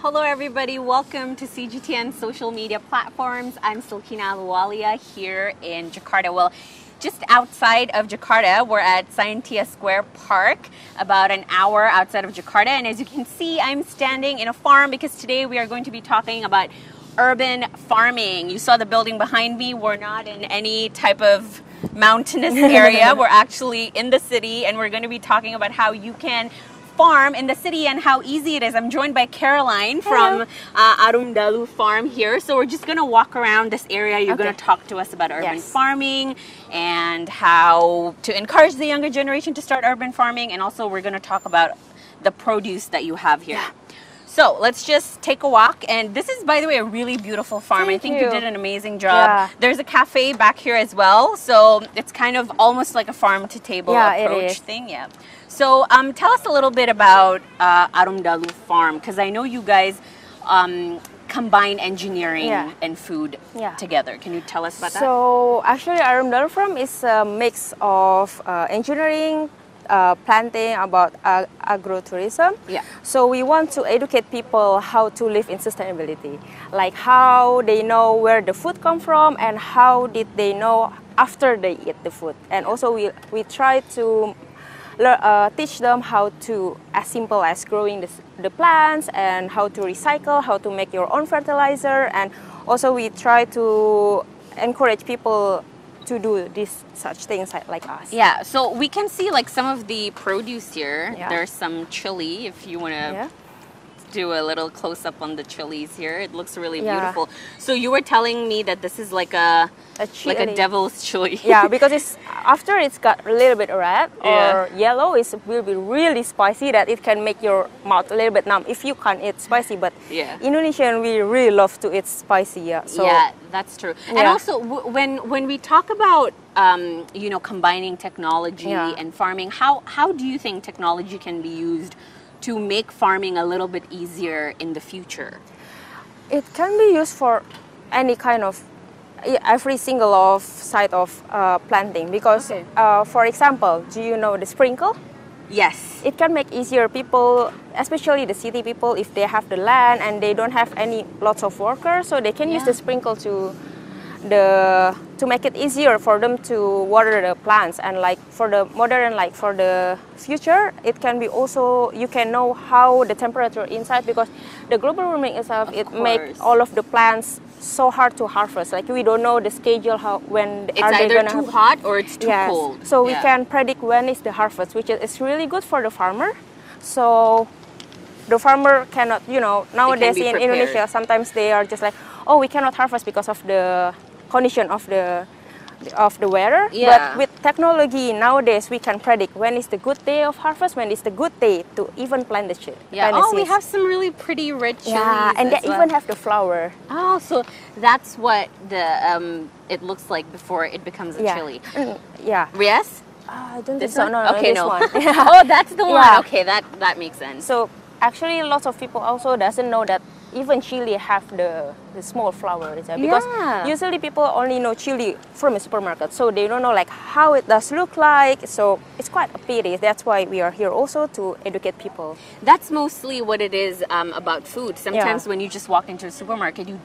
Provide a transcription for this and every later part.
Hello everybody, welcome to CGTN social media platforms. I'm Silkina Ahluwalia here in Jakarta. Well, just outside of Jakarta, we're at Scientia Square Park, about an hour outside of Jakarta. And as you can see, I'm standing in a farm because today we are going to be talking about urban farming. You saw the building behind me. We're not in any type of mountainous area. We're actually in the city, and we're going to be talking about how you can farm in the city and how easy it is. I'm joined by Caroline from Arumdalu Farm here. So we're just going to walk around this area. You're going to talk to us about urban farming and how to encourage the younger generation to start urban farming. And also we're going to talk about the produce that you have here. So let's just take a walk. And this is, by the way, a really beautiful farm. I think you did an amazing job. There's a cafe back here as well. So it's kind of almost like a farm-to-table approach thing. So tell us a little bit about Arumdalu Farm, because I know you guys combine engineering and food together. Can you tell us about that? So actually Arumdalu Farm is a mix of engineering, planting, about agrotourism. So we want to educate people how to live in sustainability, like how they know where the food come from and how did they know after they eat the food. And also we try to teach them how to, as simple as growing the plants and how to recycle, how to make your own fertilizer. And also we try to encourage people to do such things like us. Yeah, so we can see like some of the produce here. There's some chili, if you want to do a little close-up on the chilies here. It looks really beautiful. So you were telling me that this is like a devil's chili. Yeah, because after it's got a little bit red or yellow, it will be really spicy that it can make your mouth a little bit numb if you can't eat spicy. But Indonesian, we really love to eat spicy. So that's true. And also when we talk about you know, combining technology and farming, how do you think technology can be used to make farming a little bit easier in the future? It can be used for any kind of, every single side of planting, because for example, do you know the sprinkle? Yes. It can make easier people, especially the city people, if they have the land and they don't have lots of workers, so they can use the sprinkle to make it easier for them to water the plants. And like for the modern, like for the future, it can be also, you can know how the temperature inside, because the global warming itself, it makes all of the plants so hard to harvest. Like we don't know the schedule, when it's either too hot or it's too cold. So we can predict when is the harvest, which is really good for the farmer. So the farmer cannot, you know, nowadays in Indonesia, sometimes they are just like, oh, we cannot harvest because of the condition of the weather. But with technology nowadays, we can predict when is the good day of harvest, when is the good day to even plant the seed. We have some really pretty rich chilies. And they even have the flower. Oh, so that's what the it looks like before it becomes a chili. Yes? I don't this think so. One? No, okay, this no. one. Oh, that's the one. Okay, that makes sense. So actually, lots of people also doesn't know that even chili have the small flower inside, because usually people only know chili from a supermarket, so they don't know like how it does look like. So it's quite a pity. That's why we are here also to educate people. That's mostly what it is about food. Sometimes when you just walk into a supermarket, you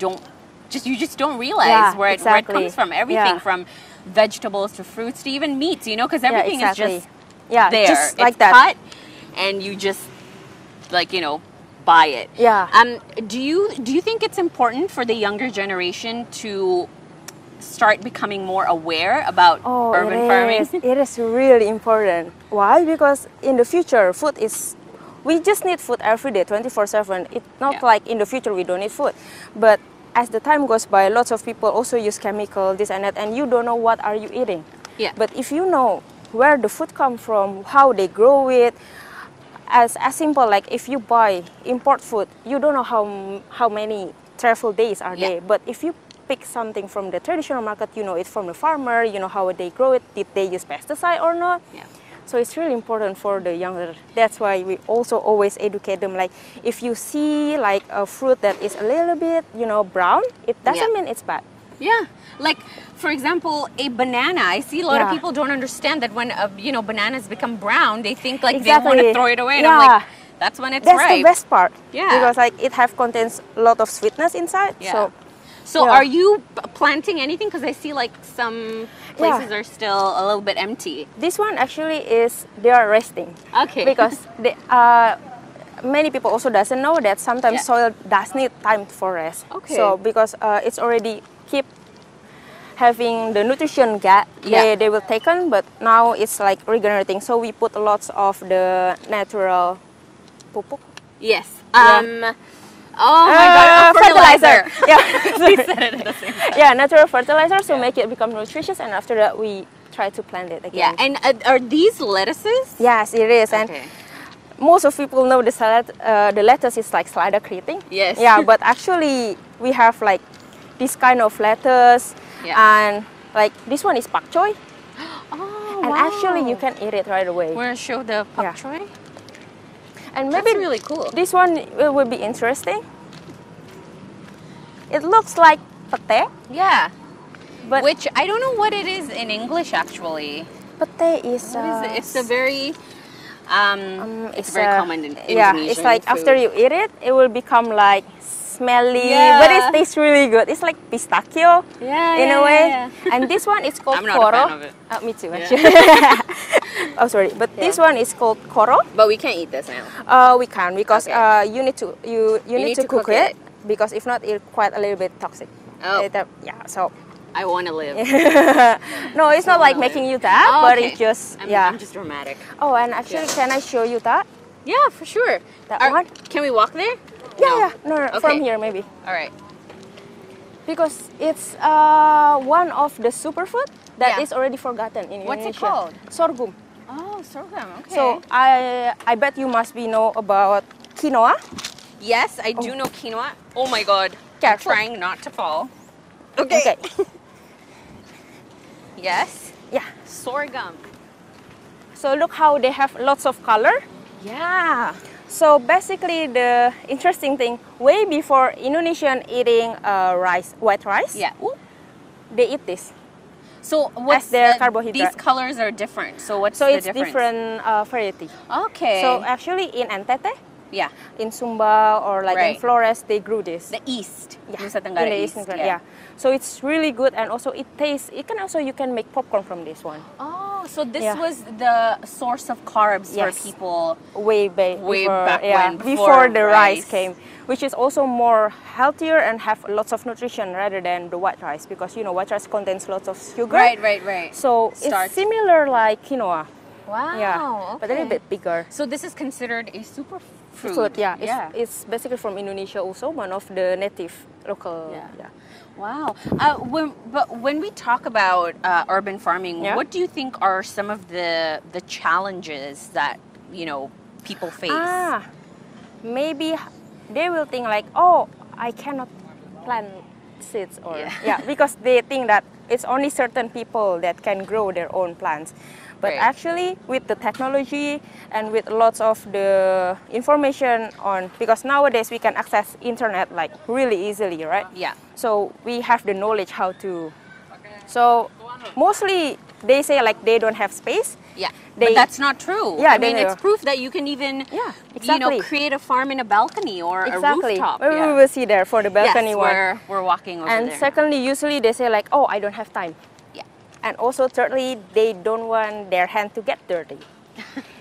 just don't realize where it comes from. Everything from vegetables to fruits to even meats, you know, because everything is just there. Just like it's that. cut, and you just like, you know, buy it. Do you think it's important for the younger generation to start becoming more aware about urban farming? It is really important. Why? Because in the future, we just need food every day, 24/7. It's not like in the future we don't need food. But as the time goes by, lots of people also use chemicals, this and that, and you don't know what are you eating. But if you know where the food comes from, how they grow it, as simple like if you buy import food, you don't know how many travel days are there. But if you pick something from the traditional market, you know it's from the farmer, you know how they grow it, did they use pesticide or not. So it's really important for the younger. That's why we also always educate them, like if you see like a fruit that is a little bit, you know, brown, it doesn't mean it's bad. Like for example, a banana. I see a lot of people don't understand that when you know, bananas become brown, they think like they want to throw it away. And I'm like, That's when it's That's ripe. the best part. Yeah. Because like it contains a lot of sweetness inside. Yeah. So So yeah. are you planting anything? Because I see like some places are still a little bit empty. This one actually is they are resting. Okay. Because they, many people also doesn't know that sometimes soil does need time for rest. Okay. So because it's already keep having the nutrition gap, Yeah. they will taken, but now it's like regenerating. So we put lots of the natural pupuk. Yes. Yeah. Oh my god, a fertilizer. Yeah. We said it at the same time. Yeah, natural fertilizer to make it become nutritious, and after that we try to plant it Yeah, again. and are these lettuces? Yes, it is. And Okay. most of people know the salad, the lettuce is like slider keriting. Yes. Yeah, but actually we have like this kind of lettuce, and like this one is pak choy, Oh, and actually you can eat it right away. Want to show the pak Yeah. choy? And That's maybe really cool. this one will be interesting. It looks like pate, Yeah. but Which I don't know what it is in English actually. pate is What is it? It's a very it's it's very common in yeah, Indonesian it's like food. after you eat it, it will become like smelly, Yeah. but it tastes really good. It's like pistachio in a way. And this one is called I'm not a koro. fan of it. Me too, Yeah. actually. Oh, sorry, but this one is called koro. But we can't eat this now. We can because Okay. you need to you need to cook it because if not, it's quite a little bit toxic. Oh. Yeah, so I want to live. no, it's not like wanna making you that, Oh, but okay. it's just I'm just dramatic. Oh, and actually, can I show you that? Yeah, for sure. That one? Can we walk there? Yeah, no, from Okay. here maybe. All right. Because it's one of the superfood that is already forgotten in What's it Indonesia. called? Sorghum. Oh, sorghum. Okay. So I bet you must be know about quinoa. yes, I do know quinoa. Oh my god. I'm Careful. trying not to fall. Okay. Yes. Yeah. Sorghum. So look how they have lots of color. Yeah. So basically, the interesting thing, way before Indonesian eating rice, white rice, Yeah. Ooh. they eat this. So what's their the- carbohydrate. These colors are different. So what's So the it's difference? different variety. Okay. So actually, in NTT, yeah. in Sumba or like in Right. Flores, they grew this. The east. Yeah, Nusa in Tenggara the East. Eastern yeah. So it's really good, and also it tastes. It can also you can make popcorn from this one. Oh, so this Yeah. was the source of carbs Yes. for people. Way Way back when, before before the rice rice. came, which is also more healthier and have lots of nutrition rather than the white rice, because you know white rice contains lots of sugar. Right, right, right. So Starch. it's similar like quinoa. Wow. Yeah, but a little bit bigger. So this is considered a superfood. Food, yeah. It's basically from Indonesia also, one of the native local. Yeah. Wow. When we talk about urban farming, Yeah. what do you think are some of the challenges that people face? Maybe they will think like, oh, I cannot plant seeds or because they think that it's only certain people that can grow their own plants. But Right. actually, with the technology and with lots of the information on, because nowadays we can access internet like really easily, right? Yeah. So we have the knowledge how to. So mostly they say like they don't have space. Yeah, They- but that's not true. Yeah, I mean, they it's know. proof that you can even, exactly. create a farm in a balcony or Exactly. a rooftop. We will see there for the balcony yes, one. we're walking over And there. secondly, usually they say like, oh, I don't have time. Yeah. And also thirdly, they don't want their hand to get dirty.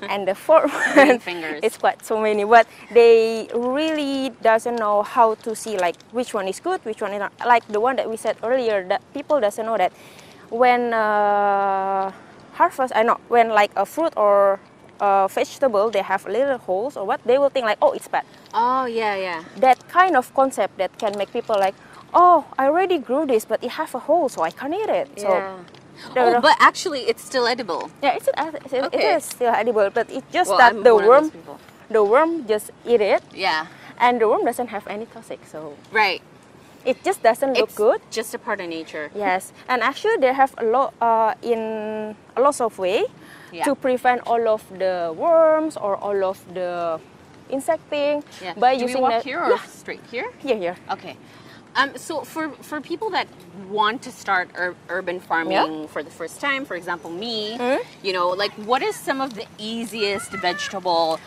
And the fourth Green one, fingers. it's quite so many, but they really doesn't know how to see like which one is good, which one is not. Like the one that we said earlier, that people doesn't know that when harvest, when like a fruit or vegetable, they have little holes or what, they will think like, oh, it's bad. Oh, yeah, yeah. That kind of concept that can make people like, oh, I already grew this, but it has a hole, so I can't eat it. Yeah. So, But actually, it's still edible. yeah, it Okay. is still edible, but it's just Well, that I'm the one of those people. worm just eat it, Yeah. and the worm doesn't have any toxic, so Right. it just doesn't look It's good. just a part of nature. Yes, and actually they have a lot in a lot of way Yeah. to prevent all of the worms or all of the insecting Yeah. by Do we using walk that. here or straight here? Here. Okay. So for people that want to start urban farming for the first time, for example, me, you know, like what is some of the easiest vegetable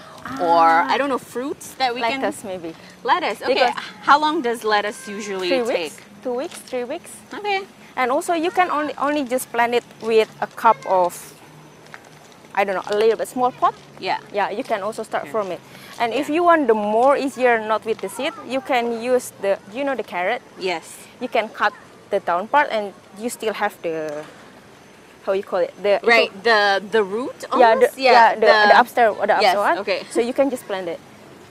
or I don't know fruits that we can? Lettuce maybe. Lettuce. Okay. Because how long does lettuce usually 3 take? weeks, 2 weeks, 3 weeks. Okay. And also you can only just plant it with a cup of, I don't know, a little bit small pot. Yeah. Yeah, you can also start from it. And if you want the more easier, not with the seed, you can use the, you know, the carrot. Yes. You can cut the down part, and you still have the, how you call it, the right, the root. Almost? The upstairs or the yes, upstairs one. okay. So you can just plant it.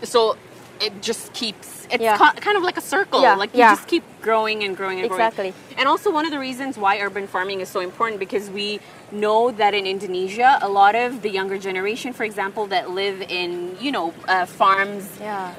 So it just keeps. It's kind of like a circle. Yeah, like you just keep growing and growing and growing. Exactly. And also one of the reasons why urban farming is so important, because we know that in Indonesia, a lot of the younger generation, for example, that live in, you know, farms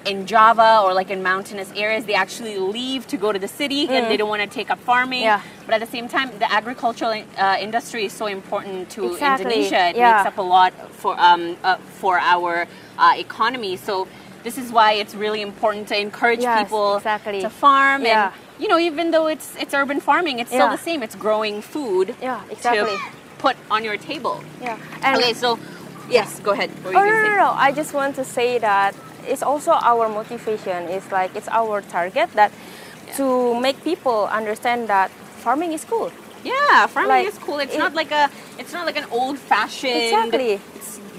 in Java or like in mountainous areas, they actually leave to go to the city and they don't want to take up farming. Yeah. But at the same time, the agricultural industry is so important to Exactly. Indonesia. It makes up a lot for our economy. So this is why it's really important to encourage people to farm. And, you know, even though it's urban farming, it's still the same. It's growing food to put on your table. Yeah. And okay, so, yes, go ahead. What were you gonna say? No. I just want to say that it's also our motivation. It's like, it's our target that to make people understand that farming is cool. Yeah, farming Like, is cool. It's not like an old-fashioned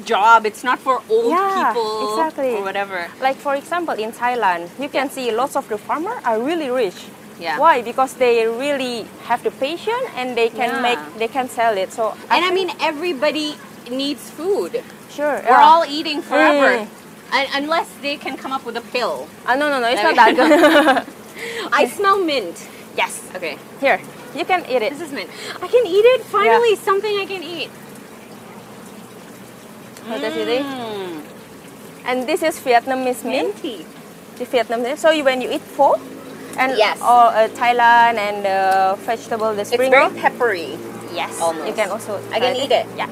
job. It's not for old people or whatever. Like for example, in Thailand, you can see lots of the farmers are really rich. Yeah. Why? Because they really have the patience and they can they can sell it. So and I mean, everybody needs food. Sure. We're all eating forever. Unless they can come up with a pill. No, it's not that good. I smell mint. Yes. Okay. Here, you can eat it. This is mint. I can eat it. Finally, something I can eat. And this is Vietnamese mint. Minty. The Vietnamese. So when you eat pho and Thailand and vegetable, the spring roll. It's very peppery. Yes. Almost. You can also. I can eat it. Yeah.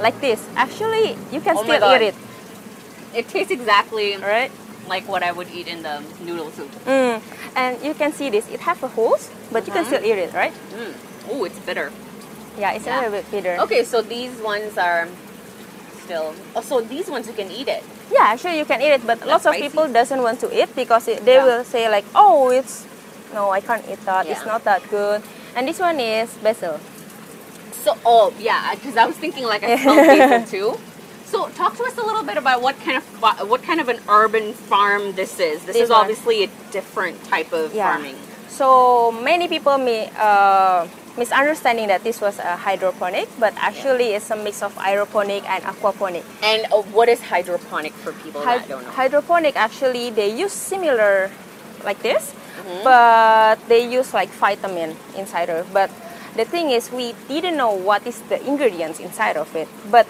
Like this. Actually, you can still eat it. It tastes exactly right like what I would eat in the noodle soup. And you can see this. It has a holes, but you can still eat it, right? Oh, it's bitter. Yeah, it's a little bit bitter. Okay, so these ones are still. Oh, so these ones you can eat it. Yeah, actually you can eat it, but lots of people doesn't want to eat because they will say like, oh, no, I can't eat that. It's not that good. And this one is basil. So, because I was thinking like I smell basil too. So, talk to us a little bit about what kind of an urban farm this is. This is obviously a different type of farming. So many people misunderstanding that this was a hydroponic, but actually it's a mix of aeroponic and aquaponic. And what is hydroponic for people that don't know? Hydroponic, actually they use similar like this, but they use like vitamin inside of it. But the thing is, we didn't know what is the ingredients inside of it. But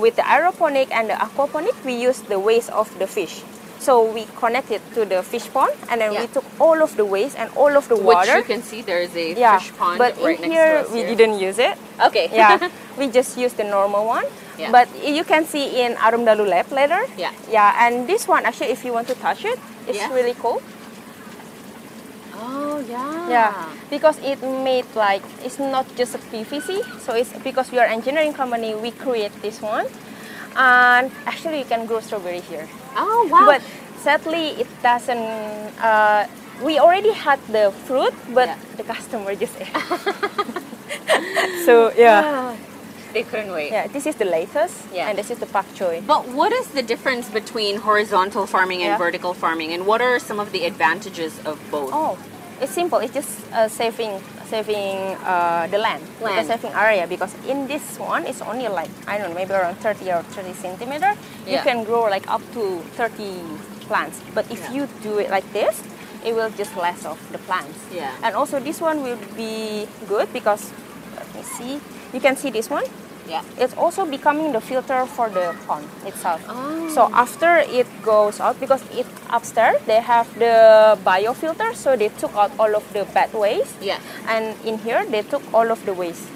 with the aeroponic and the aquaponic, we use the waste of the fish. So we connected to the fish pond, and then we took all of the waste and all of the water. Which you can see there is a fish pond but right in next here, to us. We didn't use it. Okay. We just used the normal one. Yeah. But you can see in Arumdalu lab later. Yeah. And this one, actually, if you want to touch it, it's really cool. Oh, yeah. Yeah, because it made like, it's not just a PVC. So it's because we are engineering company, we create this one. And actually you can grow strawberry here. Oh, wow. But sadly it doesn't, we already had the fruit, but the customer just ate. So they couldn't wait. Yeah, this is the lettuce and this is the pak choy. But what is the difference between horizontal farming and vertical farming, and what are some of the advantages of both? Oh, it's simple. It's just saving the land. Saving area, because in this one it's only like, I don't know, maybe around 30 or 30 centimeter. You can grow like up to 30 plants. But if you do it like this, it will just less of the plants. Yeah. And also this one will be good because, let me see, you can see this one. Yeah. It's also becoming the filter for the pond itself. Oh. So after it goes out, because it upstairs they have the biofilter, so they took out all of the bad waste. Yeah. And in here they took all of the waste.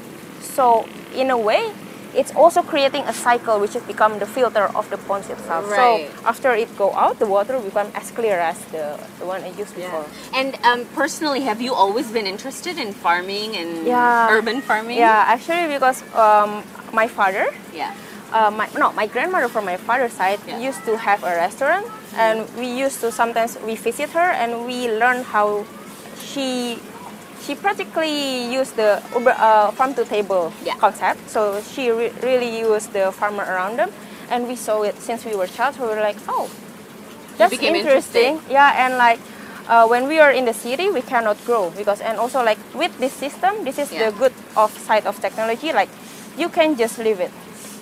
So in a way, it's also creating a cycle which has become the filter of the ponds itself. Right. So after it go out, the water will become as clear as the one I used before. And personally, have you always been interested in farming and Yeah. urban farming? Yeah, actually because my father, Yeah. my grandmother from my father's side used to have a restaurant, and we used to sometimes we visit her and we learn how she practically used the farm to table concept. So she really used the farmer around them, and we saw it since we were child. So we were like, oh, that's interesting. Yeah, and like when we are in the city, we cannot grow because, and also like with this system, this is the good side of technology. Like you can just leave it.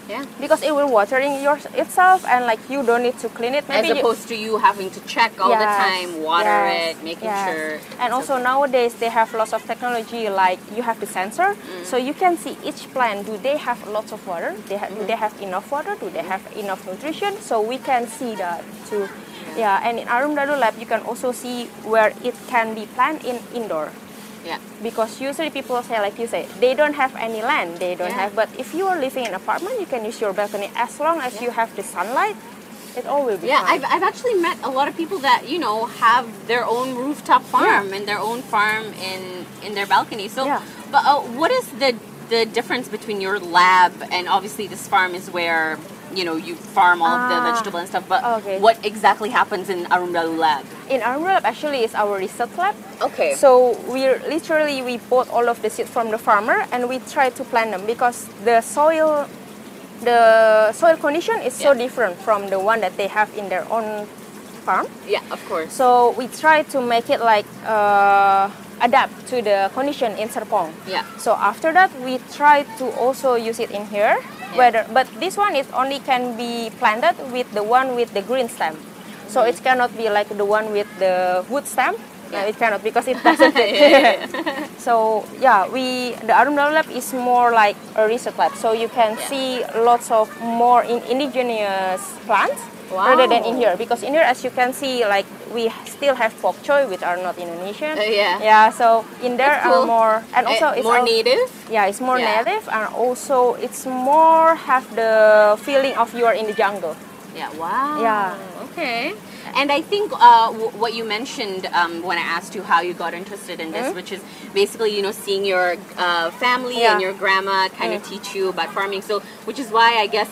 Yeah. Because it will watering itself, and like you don't need to clean it. Maybe as opposed to you having to check all the time, water it, making sure. And also nowadays they have lots of technology, like you have the sensor, so you can see each plant. Do they have lots of water? Do they have enough water? Do they have enough nutrition? So we can see that too. Yeah, and in Arumdalu lab you can also see where it can be planted in indoor. Yeah. Because usually people say, like you say, they don't have any land, they don't have, but if you are living in an apartment, you can use your balcony as long as you have the sunlight, it all will be fine. I've actually met a lot of people that, you know, have their own rooftop farm and their own farm in their balcony. So, but what is the difference between your lab and obviously this farm is where, you know, you farm all of the vegetable and stuff, but what exactly happens in Arumdalu lab? In Arumdalu lab actually is our research lab. Okay. So we bought all of the seeds from the farmer and we try to plant them because the soil condition is so different from the one that they have in their own farm. Yeah, of course. So we try to make it like adapt to the condition in Serpong. Yeah. So after that we try to also use it in here. But this one is only can be planted with the one with the green stem. So it cannot be like the one with the wood stem. It cannot because it doesn't fit. So the Arumdalu lab is more like a research lab. So you can see lots of more indigenous plants rather than in here. Because in here, as you can see, like we still have pok choy, which are not Indonesian. So in there are more, and also it's more native. Yeah, it's more native, and also it's more have the feeling of you are in the jungle. Yeah. Wow. Yeah. Okay. And I think what you mentioned when I asked you how you got interested in this, which is basically, you know, seeing your family and your grandma kind of teach you about farming. So, which is why I guess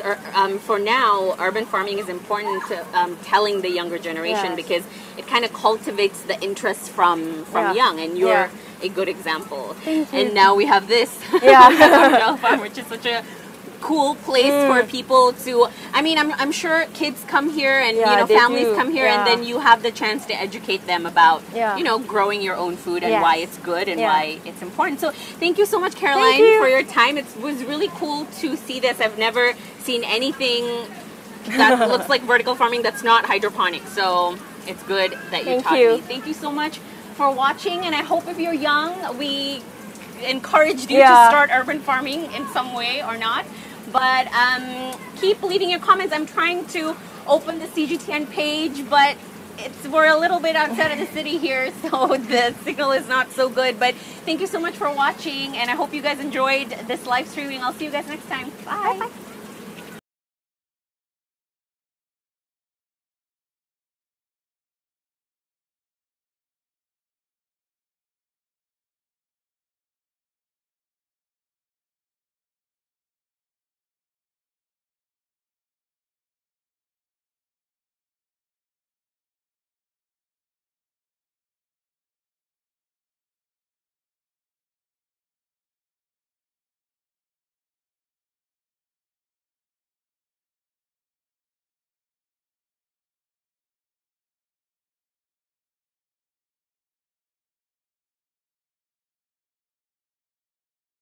for now, urban farming is important to telling the younger generation because it kind of cultivates the interest from young, and you're a good example. Thank you. And now we have this Arumdalu Farm, which is such a cool place for people to, I mean, I'm sure kids come here and you know families come here and then you have the chance to educate them about you know growing your own food and why it's good and why it's important. So thank you so much, Caroline, for your time. It was really cool to see this. I've never seen anything that looks like vertical farming that's not hydroponic, so it's good that you taught me. Thank you so much for watching, and I hope if you're young we encouraged you to start urban farming in some way or not. But keep leaving your comments. I'm trying to open the CGTN page, but we're a little bit outside of the city here, so the signal is not so good. But thank you so much for watching, and I hope you guys enjoyed this live streaming. I'll see you guys next time. Bye.